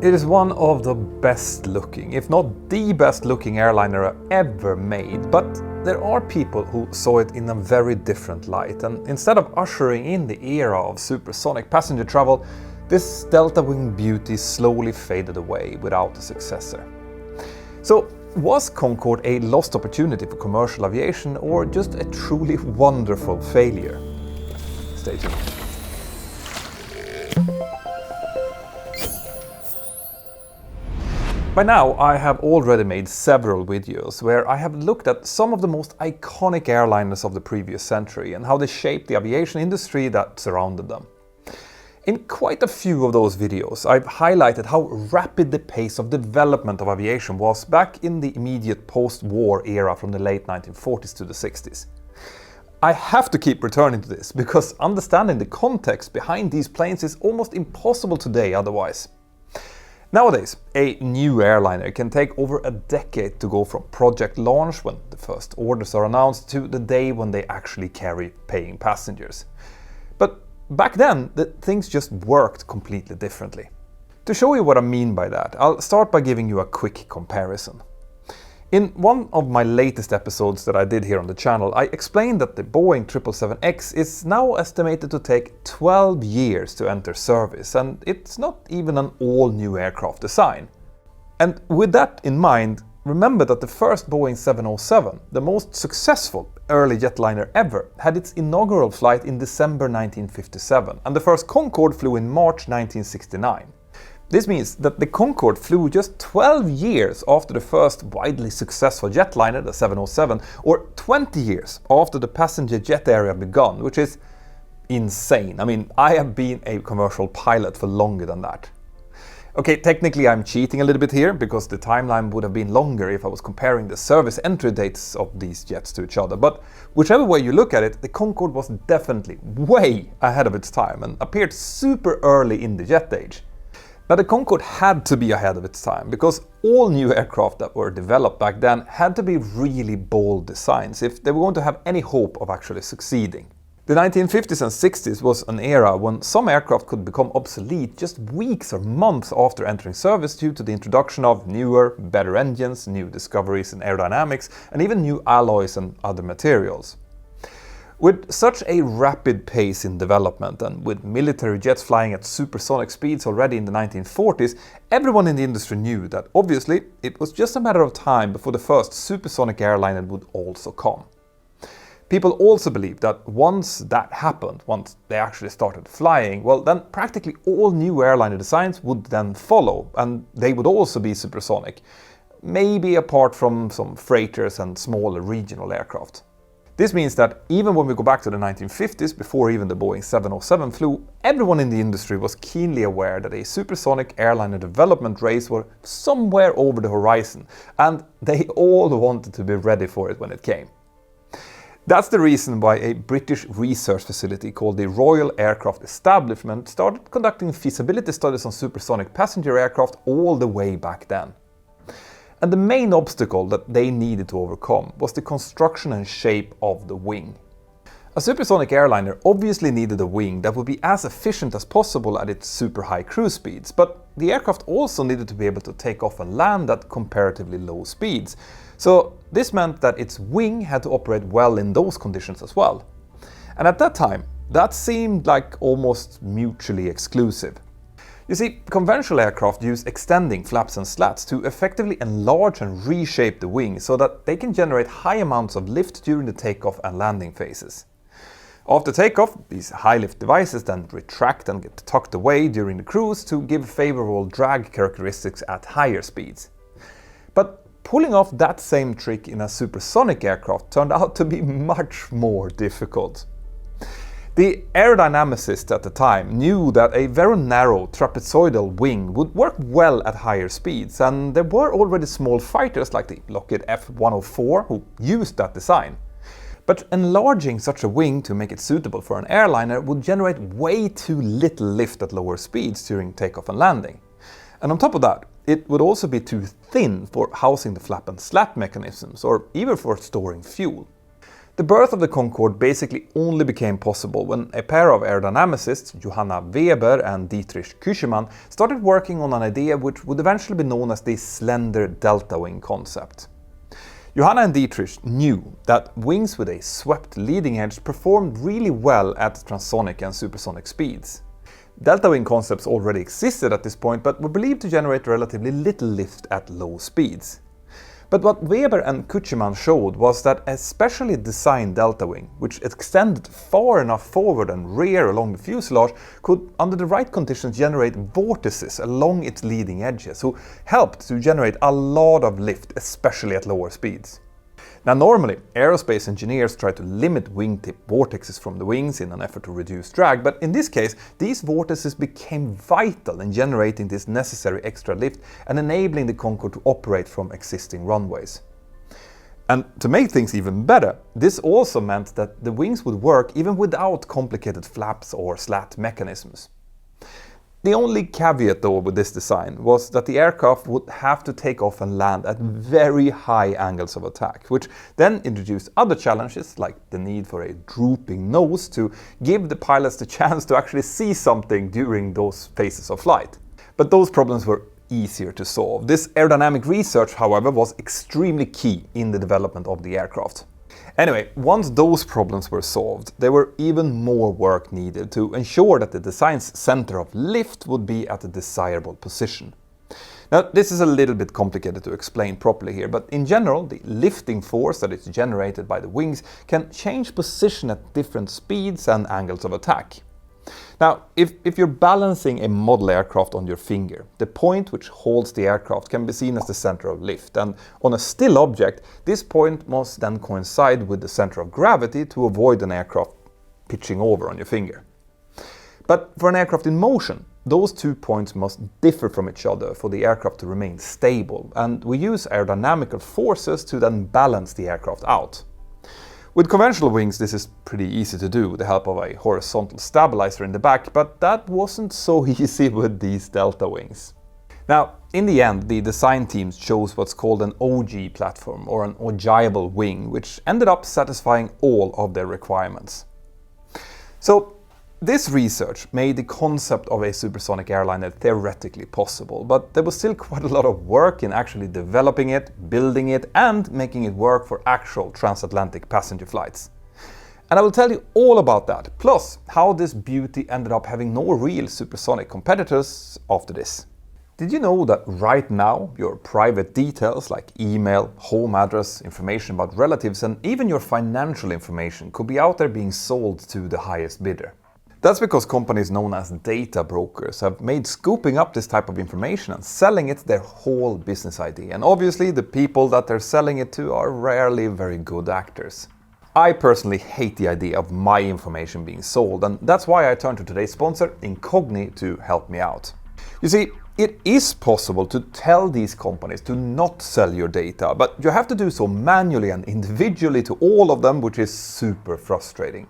It is one of the best looking, if not the best looking airliner ever made, but there are people who saw it in a very different light, and instead of ushering in the era of supersonic passenger travel, this delta-wing beauty slowly faded away without a successor. So, was Concorde a lost opportunity for commercial aviation or just a truly wonderful failure? Stay tuned. By now, I have already made several videos where I have looked at some of the most iconic airliners of the previous century and how they shaped the aviation industry that surrounded them. In quite a few of those videos, I've highlighted how rapid the pace of development of aviation was back in the immediate post-war era from the late 1940s to the 60s. I have to keep returning to this because understanding the context behind these planes is almost impossible today otherwise. Nowadays, a new airliner can take over a decade to go from project launch, when the first orders are announced, to the day when they actually carry paying passengers. But back then, things just worked completely differently. To show you what I mean by that, I'll start by giving you a quick comparison. In one of my latest episodes that I did here on the channel, I explained that the Boeing 777X is now estimated to take 12 years to enter service, and it's not even an all-new aircraft design. And with that in mind, remember that the first Boeing 707, the most successful early jetliner ever, had its inaugural flight in December 1957, and the first Concorde flew in March 1969. This means that the Concorde flew just 12 years after the first widely successful jetliner, the 707, or 20 years after the passenger jet era begun, which is insane. I mean, I have been a commercial pilot for longer than that. Okay, technically I'm cheating a little bit here, because the timeline would have been longer if I was comparing the service entry dates of these jets to each other, but whichever way you look at it, the Concorde was definitely way ahead of its time and appeared super early in the jet age. Now, the Concorde had to be ahead of its time because all new aircraft that were developed back then had to be really bold designs if they were going to have any hope of actually succeeding. The 1950s and 60s was an era when some aircraft could become obsolete just weeks or months after entering service due to the introduction of newer, better engines, new discoveries in aerodynamics, and even new alloys and other materials. With such a rapid pace in development, and with military jets flying at supersonic speeds already in the 1940s, everyone in the industry knew that obviously it was just a matter of time before the first supersonic airliner would also come. People also believed that once that happened, once they actually started flying, well then practically all new airliner designs would then follow, and they would also be supersonic, maybe apart from some freighters and smaller regional aircraft. This means that even when we go back to the 1950s, before even the Boeing 707 flew, everyone in the industry was keenly aware that a supersonic airliner development race was somewhere over the horizon, and they all wanted to be ready for it when it came. That's the reason why a British research facility called the Royal Aircraft Establishment started conducting feasibility studies on supersonic passenger aircraft all the way back then. And the main obstacle that they needed to overcome was the construction and shape of the wing. A supersonic airliner obviously needed a wing that would be as efficient as possible at its super high cruise speeds, but the aircraft also needed to be able to take off and land at comparatively low speeds. So this meant that its wing had to operate well in those conditions as well. And at that time, that seemed like almost mutually exclusive. You see, conventional aircraft use extending flaps and slats to effectively enlarge and reshape the wing so that they can generate high amounts of lift during the takeoff and landing phases. After takeoff, these high lift devices then retract and get tucked away during the cruise to give favorable drag characteristics at higher speeds. But pulling off that same trick in a supersonic aircraft turned out to be much more difficult. The aerodynamicists at the time knew that a very narrow trapezoidal wing would work well at higher speeds, and there were already small fighters like the Lockheed F-104 who used that design. But enlarging such a wing to make it suitable for an airliner would generate way too little lift at lower speeds during takeoff and landing. And on top of that, it would also be too thin for housing the flap and slat mechanisms, or even for storing fuel. The birth of the Concorde basically only became possible when a pair of aerodynamicists, Johanna Weber and Dietrich Küchemann, started working on an idea which would eventually be known as the slender delta wing concept. Johanna and Dietrich knew that wings with a swept leading edge performed really well at transonic and supersonic speeds. Delta wing concepts already existed at this point, but were believed to generate relatively little lift at low speeds. But what Weber and Küchemann showed was that a specially designed delta wing, which extended far enough forward and rear along the fuselage, could, under the right conditions, generate vortices along its leading edges, who helped to generate a lot of lift, especially at lower speeds. Now, normally, aerospace engineers try to limit wingtip vortices from the wings in an effort to reduce drag, but in this case, these vortices became vital in generating this necessary extra lift and enabling the Concorde to operate from existing runways. And to make things even better, this also meant that the wings would work even without complicated flaps or slat mechanisms. The only caveat though with this design was that the aircraft would have to take off and land at very high angles of attack, which then introduced other challenges like the need for a drooping nose to give the pilots the chance to actually see something during those phases of flight. But those problems were easier to solve. This aerodynamic research, however, was extremely key in the development of the aircraft. Anyway, once those problems were solved, there were even more work needed to ensure that the design's center of lift would be at a desirable position. Now, this is a little bit complicated to explain properly here, but in general, the lifting force that is generated by the wings can change position at different speeds and angles of attack. Now, if you're balancing a model aircraft on your finger, the point which holds the aircraft can be seen as the center of lift, and on a still object, this point must then coincide with the center of gravity to avoid an aircraft pitching over on your finger. But for an aircraft in motion, those 2 points must differ from each other for the aircraft to remain stable, and we use aerodynamical forces to then balance the aircraft out. With conventional wings, this is pretty easy to do with the help of a horizontal stabilizer in the back, but that wasn't so easy with these delta wings. Now, in the end, the design teams chose what's called an OG platform, or an ogival wing, which ended up satisfying all of their requirements. So, this research made the concept of a supersonic airliner theoretically possible, but there was still quite a lot of work in actually developing it, building it, and making it work for actual transatlantic passenger flights. And I will tell you all about that, plus how this beauty ended up having no real supersonic competitors after this. Did you know that right now your private details like email, home address, information about relatives, and even your financial information could be out there being sold to the highest bidder? That's because companies known as data brokers have made scooping up this type of information and selling it their whole business idea. And obviously the people that they're selling it to are rarely very good actors. I personally hate the idea of my information being sold, and that's why I turned to today's sponsor, Incogni, to help me out. You see, it is possible to tell these companies to not sell your data, but you have to do so manually and individually to all of them, which is super frustrating.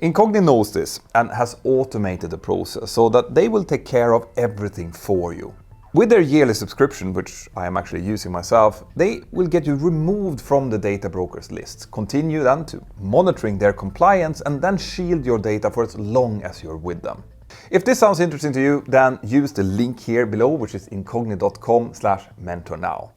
Incogni knows this and has automated the process so that they will take care of everything for you. With their yearly subscription, which I am actually using myself, they will get you removed from the data brokers list, continue then to monitoring their compliance, and then shield your data for as long as you're with them. If this sounds interesting to you, then use the link here below, which is incogni.com/mentor now.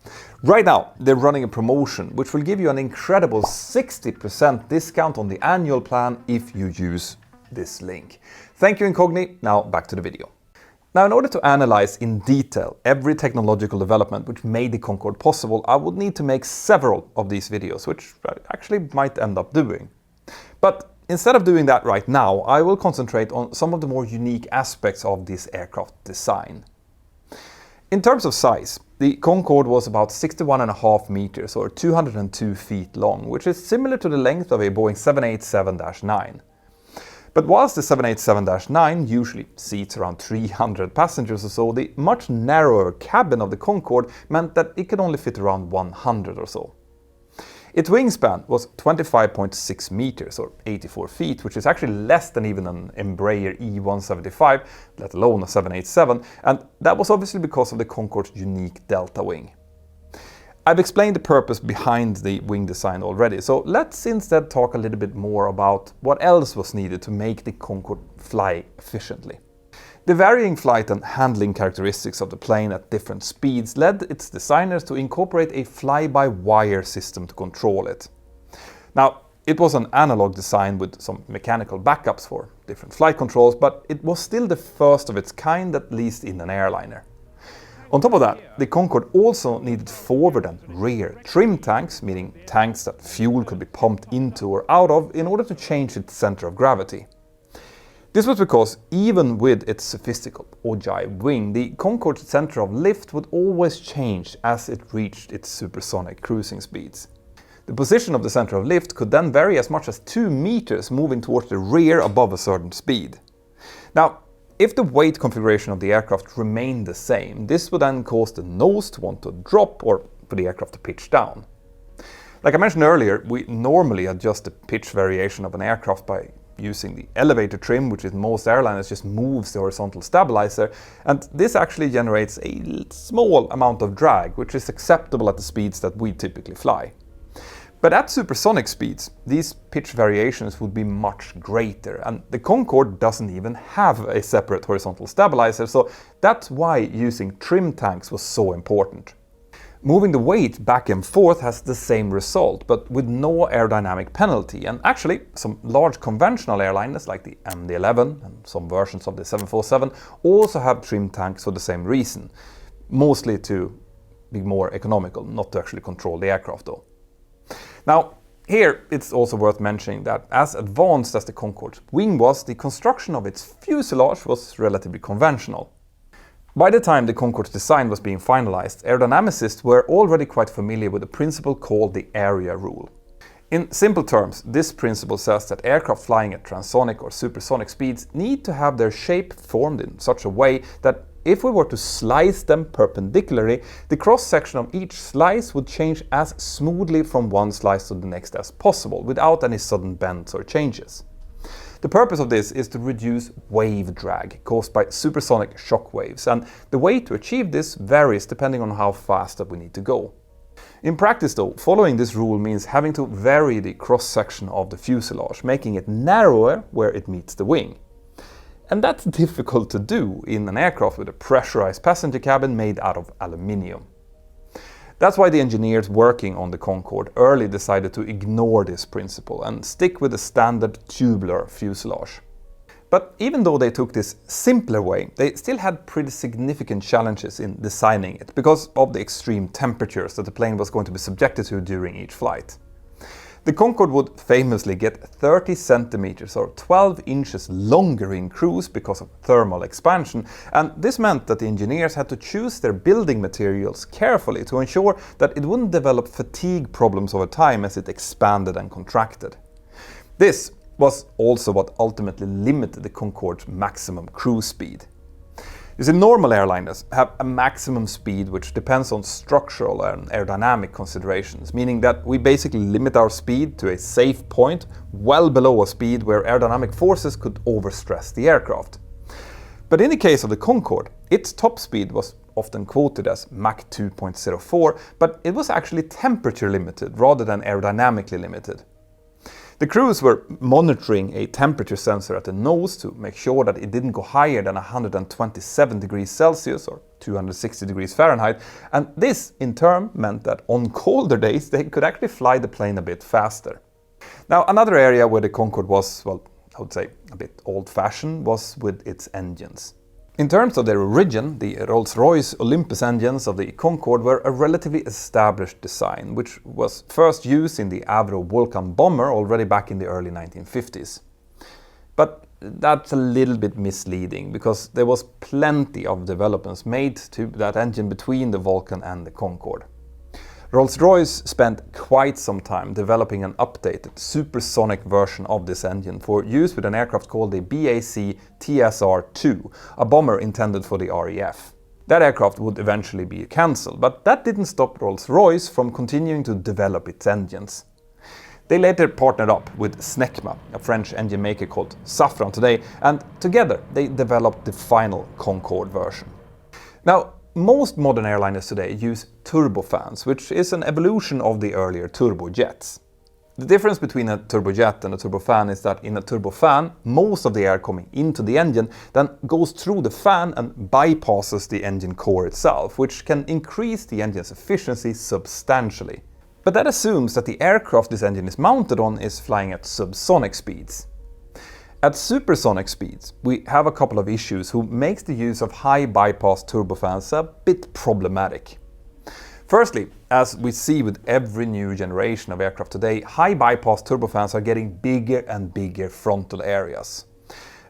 Right now, they're running a promotion, which will give you an incredible 60% discount on the annual plan if you use this link. Thank you, Incogni. Now back to the video. Now, in order to analyze in detail every technological development which made the Concorde possible, I would need to make several of these videos, which I actually might end up doing. But instead of doing that right now, I will concentrate on some of the more unique aspects of this aircraft design. In terms of size, the Concorde was about 61.5 meters or 202 feet long, which is similar to the length of a Boeing 787-9. But whilst the 787-9 usually seats around 300 passengers or so, the much narrower cabin of the Concorde meant that it could only fit around 100 or so. Its wingspan was 25.6 meters or 84 feet, which is actually less than even an Embraer E175, let alone a 787, and that was obviously because of the Concorde's unique delta wing. I've explained the purpose behind the wing design already, so let's instead talk a little bit more about what else was needed to make the Concorde fly efficiently. The varying flight and handling characteristics of the plane at different speeds led its designers to incorporate a fly-by-wire system to control it. Now, it was an analog design with some mechanical backups for different flight controls, but it was still the first of its kind, at least in an airliner. On top of that, the Concorde also needed forward and rear trim tanks, meaning tanks that fuel could be pumped into or out of in order to change its center of gravity. This was because even with its sophisticated ogive wing, the Concorde's center of lift would always change as it reached its supersonic cruising speeds. The position of the center of lift could then vary as much as 2 meters moving towards the rear above a certain speed. Now, if the weight configuration of the aircraft remained the same, this would then cause the nose to want to drop or for the aircraft to pitch down. Like I mentioned earlier, we normally adjust the pitch variation of an aircraft by using the elevator trim, which in most airliners just moves the horizontal stabilizer, and this actually generates a small amount of drag, which is acceptable at the speeds that we typically fly. But at supersonic speeds, these pitch variations would be much greater, and the Concorde doesn't even have a separate horizontal stabilizer, so that's why using trim tanks was so important. Moving the weight back and forth has the same result, but with no aerodynamic penalty, and actually some large conventional airliners like the MD-11 and some versions of the 747 also have trim tanks for the same reason, mostly to be more economical, not to actually control the aircraft though. Now, here it's also worth mentioning that as advanced as the Concorde's wing was, the construction of its fuselage was relatively conventional. By the time the Concorde's design was being finalized, aerodynamicists were already quite familiar with a principle called the area rule. In simple terms, this principle says that aircraft flying at transonic or supersonic speeds need to have their shape formed in such a way that if we were to slice them perpendicularly, the cross-section of each slice would change as smoothly from one slice to the next as possible, without any sudden bends or changes. The purpose of this is to reduce wave drag caused by supersonic shock waves, and the way to achieve this varies depending on how fast that we need to go. In practice though, following this rule means having to vary the cross-section of the fuselage, making it narrower where it meets the wing. And that's difficult to do in an aircraft with a pressurized passenger cabin made out of aluminium. That's why the engineers working on the Concorde early decided to ignore this principle and stick with the standard tubular fuselage. But even though they took this simpler way, they still had pretty significant challenges in designing it because of the extreme temperatures that the plane was going to be subjected to during each flight. The Concorde would famously get 30 centimeters or 12 inches longer in cruise because of thermal expansion, and this meant that the engineers had to choose their building materials carefully to ensure that it wouldn't develop fatigue problems over time as it expanded and contracted. This was also what ultimately limited the Concorde's maximum cruise speed. You see, normal airliners have a maximum speed which depends on structural and aerodynamic considerations, meaning that we basically limit our speed to a safe point well below a speed where aerodynamic forces could overstress the aircraft. But in the case of the Concorde, its top speed was often quoted as Mach 2.04, but it was actually temperature limited rather than aerodynamically limited. The crews were monitoring a temperature sensor at the nose to make sure that it didn't go higher than 127 degrees Celsius or 260 degrees Fahrenheit, and this in turn meant that on colder days they could actually fly the plane a bit faster. Now, another area where the Concorde was, well, I would say a bit old-fashioned was with its engines. In terms of their origin, the Rolls-Royce Olympus engines of the Concorde were a relatively established design, which was first used in the Avro Vulcan bomber already back in the early 1950s. But that's a little bit misleading, because there was plenty of developments made to that engine between the Vulcan and the Concorde. Rolls-Royce spent quite some time developing an updated supersonic version of this engine for use with an aircraft called the BAC TSR-2, a bomber intended for the RAF. That aircraft would eventually be cancelled, but that didn't stop Rolls-Royce from continuing to develop its engines. They later partnered up with Snecma, a French engine maker called Safran today, and together they developed the final Concorde version. Now, most modern airliners today use turbofans, which is an evolution of the earlier turbojets. The difference between a turbojet and a turbofan is that in a turbofan, most of the air coming into the engine then goes through the fan and bypasses the engine core itself, which can increase the engine's efficiency substantially. But that assumes that the aircraft this engine is mounted on is flying at subsonic speeds. At supersonic speeds, we have a couple of issues who makes the use of high bypass turbofans a bit problematic. Firstly, as we see with every new generation of aircraft today, high bypass turbofans are getting bigger and bigger frontal areas.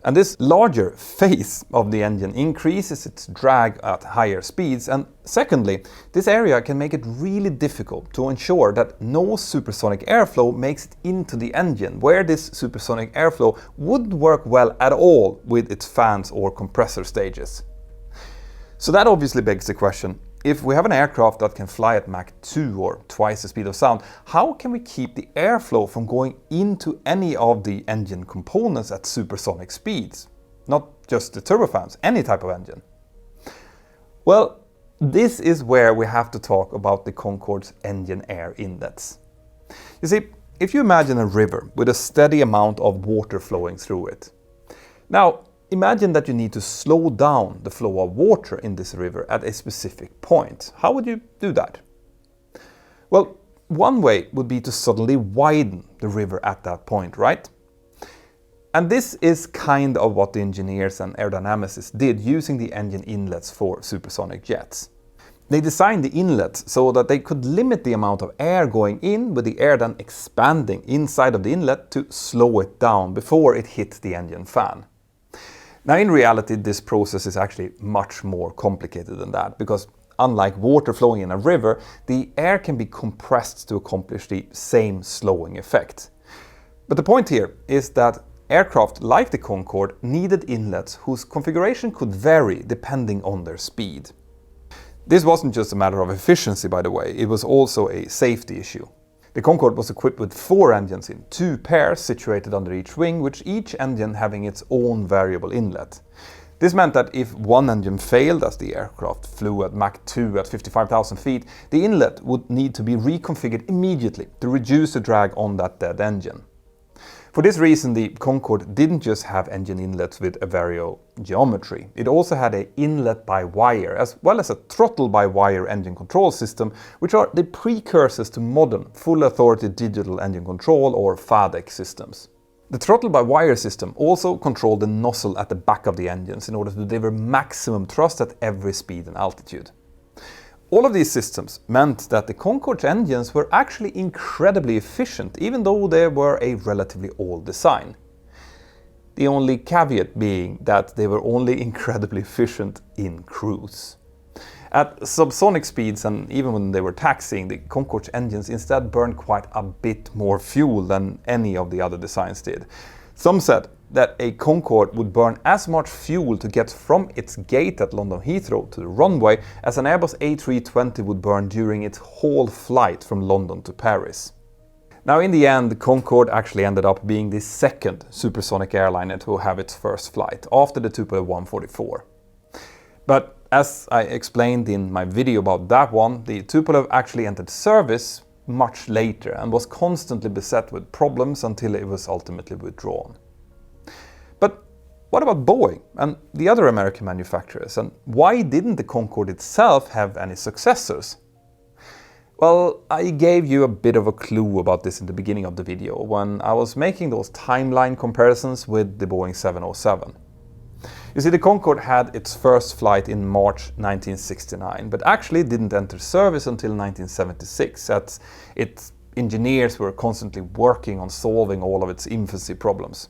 And this larger face of the engine increases its drag at higher speeds, and secondly, this area can make it really difficult to ensure that no supersonic airflow makes it into the engine, where this supersonic airflow wouldn't work well at all with its fans or compressor stages. So that obviously begs the question, if we have an aircraft that can fly at Mach 2 or twice the speed of sound, how can we keep the airflow from going into any of the engine components at supersonic speeds? Not just the turbofans, any type of engine. Well, this is where we have to talk about the Concorde's engine air inlets. You see, if you imagine a river with a steady amount of water flowing through it. Now, imagine that you need to slow down the flow of water in this river at a specific point. How would you do that? Well, one way would be to suddenly widen the river at that point, right? And this is kind of what the engineers and aerodynamicists did using the engine inlets for supersonic jets. They designed the inlets so that they could limit the amount of air going in, with the air then expanding inside of the inlet to slow it down before it hit the engine fan. Now, in reality, this process is actually much more complicated than that, because unlike water flowing in a river, the air can be compressed to accomplish the same slowing effect. But the point here is that aircraft like the Concorde needed inlets whose configuration could vary depending on their speed. This wasn't just a matter of efficiency, by the way, it was also a safety issue. The Concorde was equipped with 4 engines in 2 pairs situated under each wing, with each engine having its own variable inlet. This meant that if one engine failed as the aircraft flew at Mach 2 at 55,000 feet, the inlet would need to be reconfigured immediately to reduce the drag on that dead engine. For this reason, the Concorde didn't just have engine inlets with a variable geometry. It also had an inlet by wire, as well as a throttle by wire engine control system, which are the precursors to modern full authority digital engine control or FADEC systems. The throttle by wire system also controlled the nozzle at the back of the engines in order to deliver maximum thrust at every speed and altitude. All of these systems meant that the Concorde's engines were actually incredibly efficient, even though they were a relatively old design. The only caveat being that they were only incredibly efficient in cruise. At subsonic speeds, and even when they were taxiing, the Concorde's engines instead burned quite a bit more fuel than any of the other designs did. Some said that a Concorde would burn as much fuel to get from its gate at London Heathrow to the runway as an Airbus A320 would burn during its whole flight from London to Paris. Now, in the end, the Concorde actually ended up being the second supersonic airliner to have its first flight, after the Tupolev 144. But as I explained in my video about that one, the Tupolev actually entered service much later and was constantly beset with problems until it was ultimately withdrawn. But what about Boeing and the other American manufacturers, and why didn't the Concorde itself have any successors? Well, I gave you a bit of a clue about this in the beginning of the video when I was making those timeline comparisons with the Boeing 707. You see, the Concorde had its first flight in March 1969, but actually didn't enter service until 1976, as its engineers were constantly working on solving all of its infancy problems.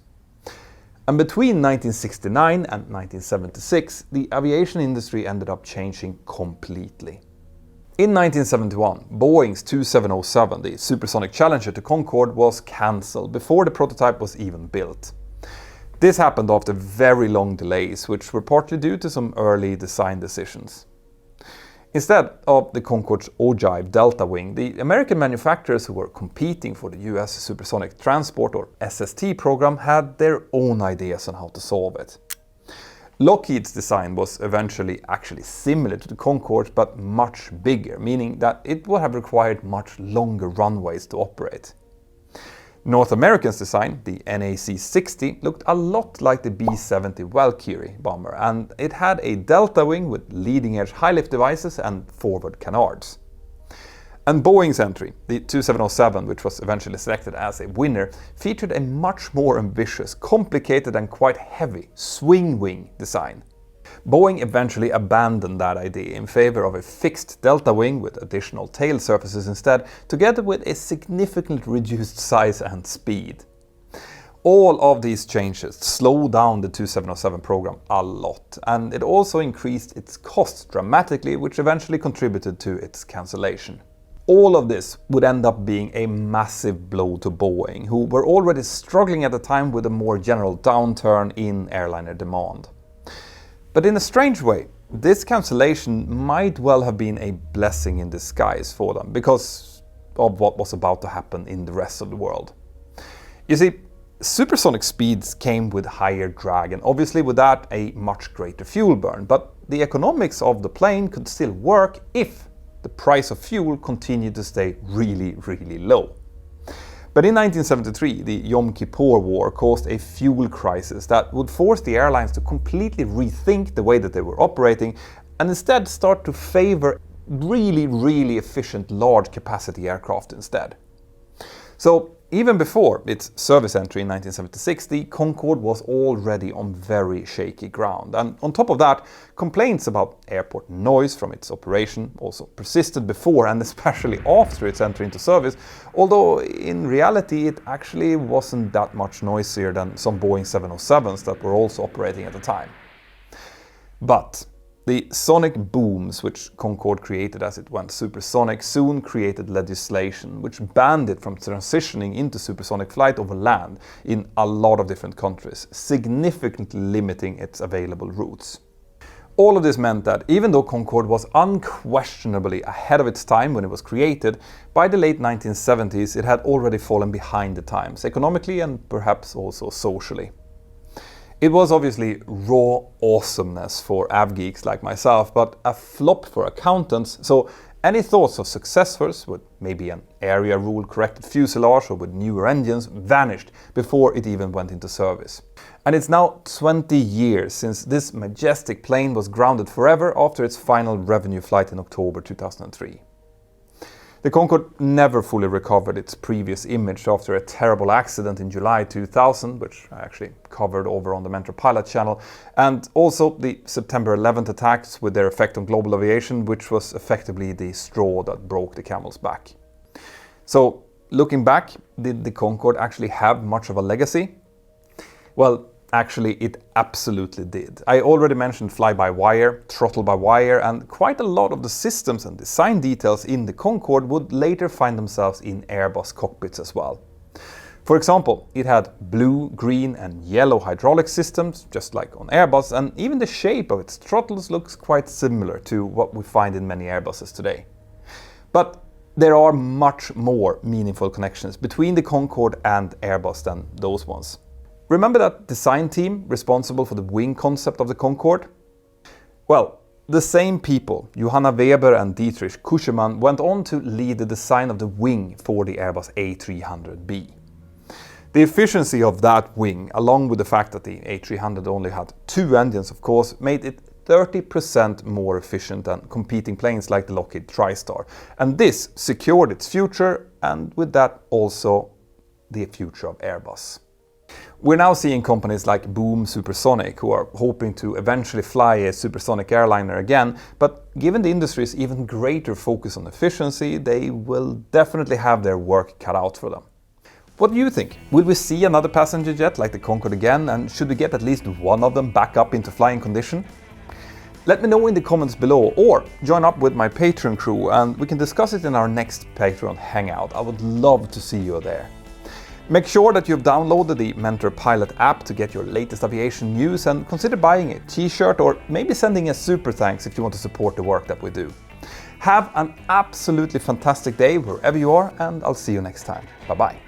And between 1969 and 1976, the aviation industry ended up changing completely. In 1971, Boeing's 2707, the supersonic challenger to Concorde, was cancelled before the prototype was even built. This happened after very long delays, which were partly due to some early design decisions. Instead of the Concorde's ogive delta wing, the American manufacturers who were competing for the US Supersonic Transport or SST program had their own ideas on how to solve it. Lockheed's design was eventually actually similar to the Concorde but much bigger, meaning that it would have required much longer runways to operate. North American's design, the NAC-60, looked a lot like the B-70 Valkyrie bomber, and it had a delta wing with leading-edge high-lift devices and forward canards. And Boeing's entry, the 2707, which was eventually selected as a winner, featured a much more ambitious, complicated and quite heavy swing wing design. Boeing eventually abandoned that idea in favor of a fixed delta wing with additional tail surfaces instead, together with a significantly reduced size and speed. All of these changes slowed down the 2707 program a lot, and it also increased its costs dramatically, which eventually contributed to its cancellation. All of this would end up being a massive blow to Boeing, who were already struggling at the time with a more general downturn in airliner demand. But in a strange way, this cancellation might well have been a blessing in disguise for them, because of what was about to happen in the rest of the world. You see, supersonic speeds came with higher drag, and obviously with that a much greater fuel burn, but the economics of the plane could still work if the price of fuel continued to stay really, really low. But in 1973, the Yom Kippur War caused a fuel crisis that would force the airlines to completely rethink the way that they were operating and instead start to favor really, really efficient large capacity aircraft instead. So even before its service entry in 1976, the Concorde was already on very shaky ground. And on top of that, complaints about airport noise from its operation also persisted before and especially after its entry into service, although in reality it actually wasn't that much noisier than some Boeing 707s that were also operating at the time. But the sonic booms which Concorde created as it went supersonic soon created legislation which banned it from transitioning into supersonic flight over land in a lot of different countries, significantly limiting its available routes. All of this meant that even though Concorde was unquestionably ahead of its time when it was created, by the late 1970s it had already fallen behind the times, economically and perhaps also socially. It was obviously raw awesomeness for av-geeks like myself, but a flop for accountants, so any thoughts of successors with maybe an area rule corrected fuselage or with newer engines vanished before it even went into service. And it's now 20 years since this majestic plane was grounded forever after its final revenue flight in October 2003. The Concorde never fully recovered its previous image after a terrible accident in July 2000, which I actually covered over on the Mentour Pilot channel, and also the September 11th attacks with their effect on global aviation, which was effectively the straw that broke the camel's back. So, looking back, did the Concorde actually have much of a legacy? Well, actually, it absolutely did. I already mentioned fly-by-wire, throttle-by-wire, and quite a lot of the systems and design details in the Concorde would later find themselves in Airbus cockpits as well. For example, it had blue, green and yellow hydraulic systems, just like on Airbus, and even the shape of its throttles looks quite similar to what we find in many Airbuses today. But there are much more meaningful connections between the Concorde and Airbus than those ones. Remember that design team responsible for the wing concept of the Concorde? Well, the same people, Johanna Weber and Dietrich Kuschemann, went on to lead the design of the wing for the Airbus A300B. The efficiency of that wing, along with the fact that the A300 only had 2 engines of course, made it 30% more efficient than competing planes like the Lockheed TriStar. And this secured its future, and with that also the future of Airbus. We're now seeing companies like Boom Supersonic who are hoping to eventually fly a supersonic airliner again, but given the industry's even greater focus on efficiency, they will definitely have their work cut out for them. What do you think? Will we see another passenger jet like the Concorde again, and should we get at least one of them back up into flying condition? Let me know in the comments below, or join up with my Patreon crew and we can discuss it in our next Patreon hangout. I would love to see you there. Make sure that you've downloaded the Mentour Pilot app to get your latest aviation news, and consider buying a t-shirt or maybe sending a super thanks if you want to support the work that we do. Have an absolutely fantastic day wherever you are, and I'll see you next time. Bye bye.